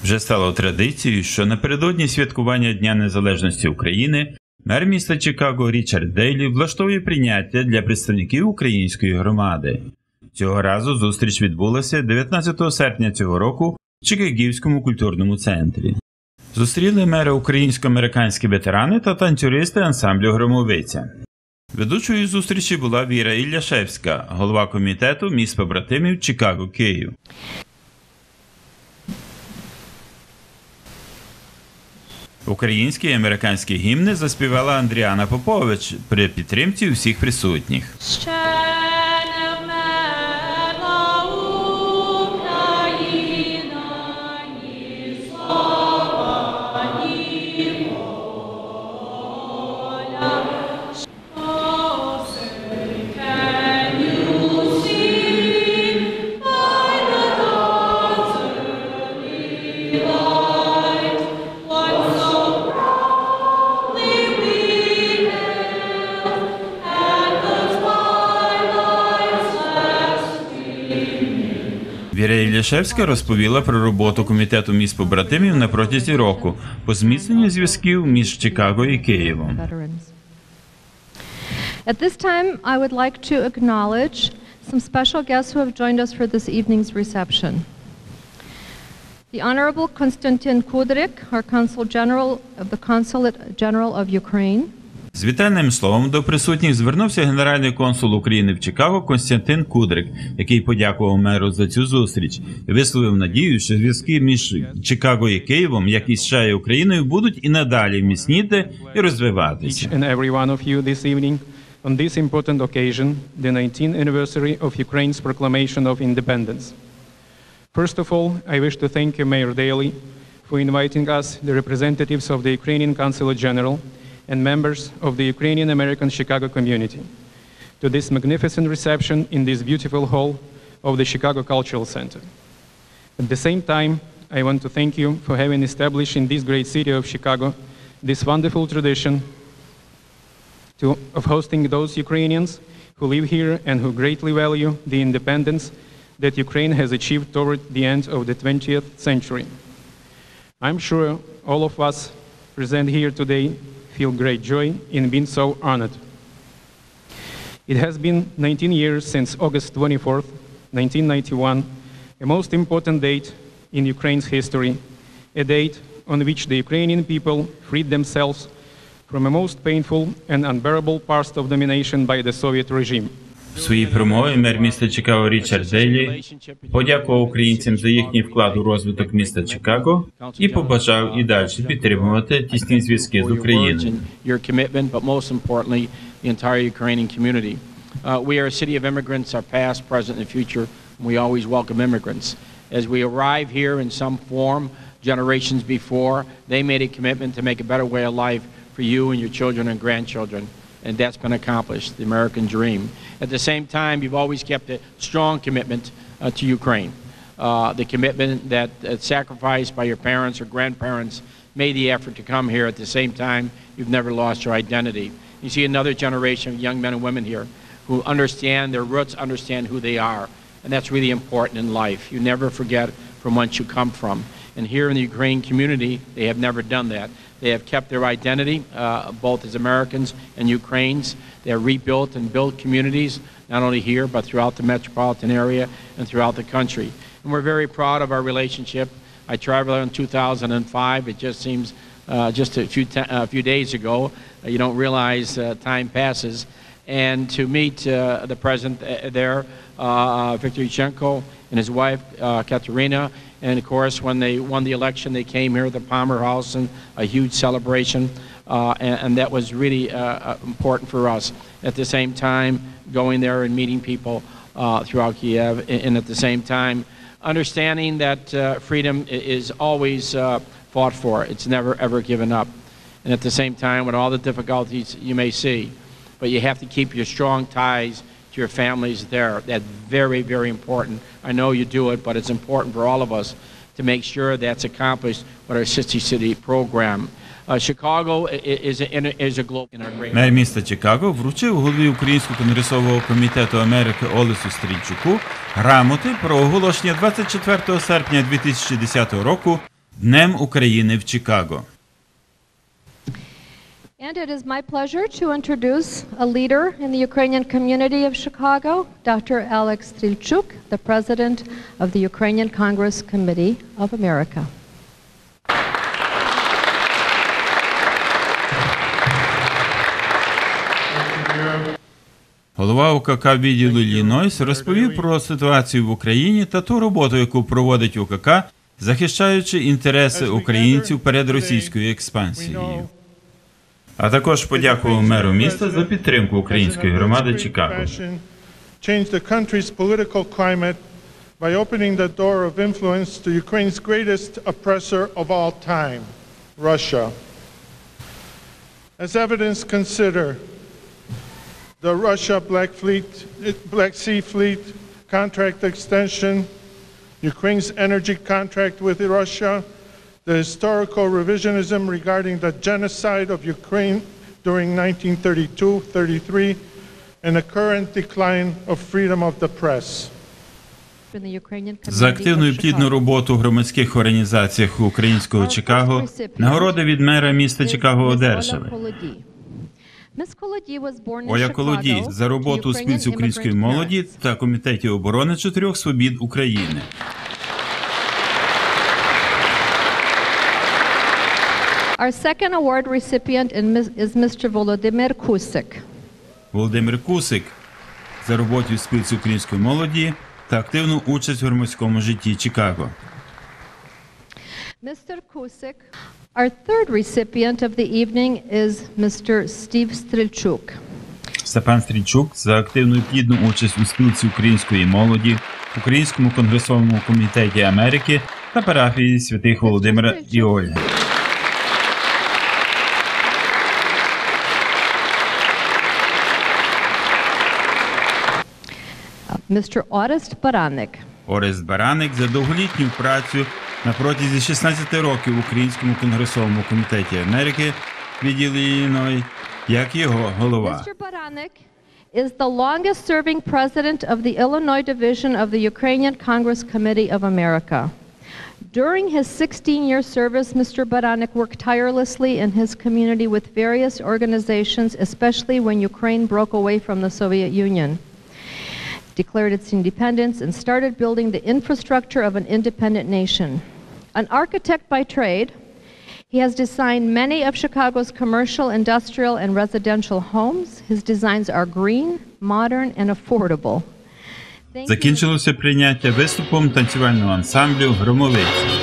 Вже стало традицією, що напередодні святкування Дня Незалежності України мер міста Чикаго Річард Дейлі влаштовує прийняття для представників української громади. Цього разу зустріч відбулася 19 серпня цього року в Чикагівському культурному центрі. Зустріли мера українсько-американські ветерани та танцюристи ансамблю «Громовиця». Ведучою зустрічі була Віра Ілляшевська, голова комітету міст побратимів Чикаго-Київ. Українські і американські гімни заспівала Андріана Попович при підтримці усіх присутніх. Віра Ілляшевська розповіла про роботу комітету міст побратимів на протязі року по зміцненню зв'язків між Чикаго і Києвом. At this time, I would like to acknowledge some special guests who have joined us for this evening's reception. The Honorable Konstantin Kudryk, our Consul General of the Consulate General of Ukraine. З вітальним словом до присутніх звернувся генеральний консул України в Чикаго Константин Кудрик, який подякував меру за цю зустріч і висловив надію, що зв'язки між Чикаго і Києвом, як і США і Україною, будуть і надалі міцніти і розвиватися. On this important occasion, the 19th anniversary of Ukraine's proclamation of independence. First of all, I wish to thank you, Mayor Daley, for inviting us, the representatives of the Ukrainian Consulate General and members of the Ukrainian-American Chicago community, to this magnificent reception in this beautiful hall of the Chicago Cultural Center. At the same time, I want to thank you for having established in this great city of Chicago this wonderful tradition of hosting those Ukrainians who live here and who greatly value the independence that Ukraine has achieved toward the end of the 20th century. I'm sure all of us present here today feel great joy in being so honored. It has been 19 years since August 24th, 1991, a most important date in Ukraine's history, a date on which the Ukrainian people freed themselves from a most painful and unbearable past of domination by the Soviet regime. В своїй промові мер міста Чикаго Річард Дейлі подякував українцям за їхній вклад у розвиток міста Чикаго і побажав і далі підтримувати тісні зв'язки з Україною. We are a city of immigrants, our past, present, and future, and we always welcome immigrants. As we arrive here in some form, generations before, they made a commitment to make a better way of life for you and your children and grandchildren, and that's been accomplished, the American dream. At the same time, you've always kept a strong commitment to Ukraine. The commitment that sacrificed by your parents or grandparents made the effort to come here. At the same time, you've never lost your identity. You see another generation of young men and women here who understand their roots, understand who they are, and that's really important in life. You never forget from whence you come from. And here in the Ukrainian community, they have never done that. They have kept their identity, both as Americans and Ukrainians. They have rebuilt and built communities, not only here, but throughout the metropolitan area and throughout the country. And we're very proud of our relationship. I traveled in 2005. It just seems just a few days ago. You don't realize time passes. And to meet the president there, Viktor Yushchenko, and his wife, Katerina. And of course, when they won the election, they came here at the Palmer House and a huge celebration. And that was really important for us. At the same time, going there and meeting people throughout Kiev, and at the same time, understanding that freedom is always fought for. It's never, ever given up. And at the same time, with all the difficulties you may see, but you have to keep your strong ties to your families there. That's very, very important. I know you do it, but it's important for all of us to make sure that's accomplished with our Sister City program. Chicago is a global. Мер міста Чикаго вручив голові Українського конгресового комітету Америки Олесу Стрійчуку грамоти про оголошення 24 серпня 2010 року Днем України в Чикаго. And it is my pleasure to introduce a leader in the Ukrainian community of Chicago, Dr. Alex Strelchuk, the president of the Ukrainian Congress Committee of America. Голова УКК відділу Іллінойс розповів про ситуацію в Україні та ту роботу, яку проводить УКК, захищаючи інтереси українців перед російською експансією. А також подякував меру міста за підтримку української громади Чикаго. Change the country's political climate by opening the door of influence to Ukraine's greatest oppressor of all time, Russia. As evidence, consider the Russia Black Sea Fleet contract extension, Ukraine's energy contract with Russia, the historical revisionism regarding the genocide of Ukraine during 1932-33, and the current decline of freedom of the press. За активну і плідну роботу в громадських організаціях українського Чикаго нагороди від мера міста Чикаго одержали. Оля Колодій за роботу у спілці української молоді та Комітеті оборони 4 свобід України. Our second award recipient is Mr. Volodymyr Kusik. Володимир Кусик за роботу у спілці української молоді та активну участь в громадському житті Чикаго. Mr. Kusik, our third recipient of the evening is Mr. Steve Strelchuk. Степан Стрільчук за активну і плідну участь у спілці української молоді, Українському конгресовому комітеті Америки та парафії святих Володимира і Ольги. Mr. Orest Baranek. Орест Бараник за довголітню працю на протязі 16 років в Українському конгресовому комітеті Америки відділу Іллінойс, як його голова. Mr. Baranek is the longest-serving president of the Illinois division of the Ukrainian Congress Committee of America. During his 16-year service, Mr. Baranek worked tirelessly in his community with various organizations, especially when Ukraine broke away from the Soviet Union, declared its independence, and started building the infrastructure of an independent nation. An architect by trade, he has designed many of Chicago's commercial, industrial, and residential homes. His designs are green, modern, and affordable. Закінчилося прийняття виступом танцювального ансамблю «Громовиці».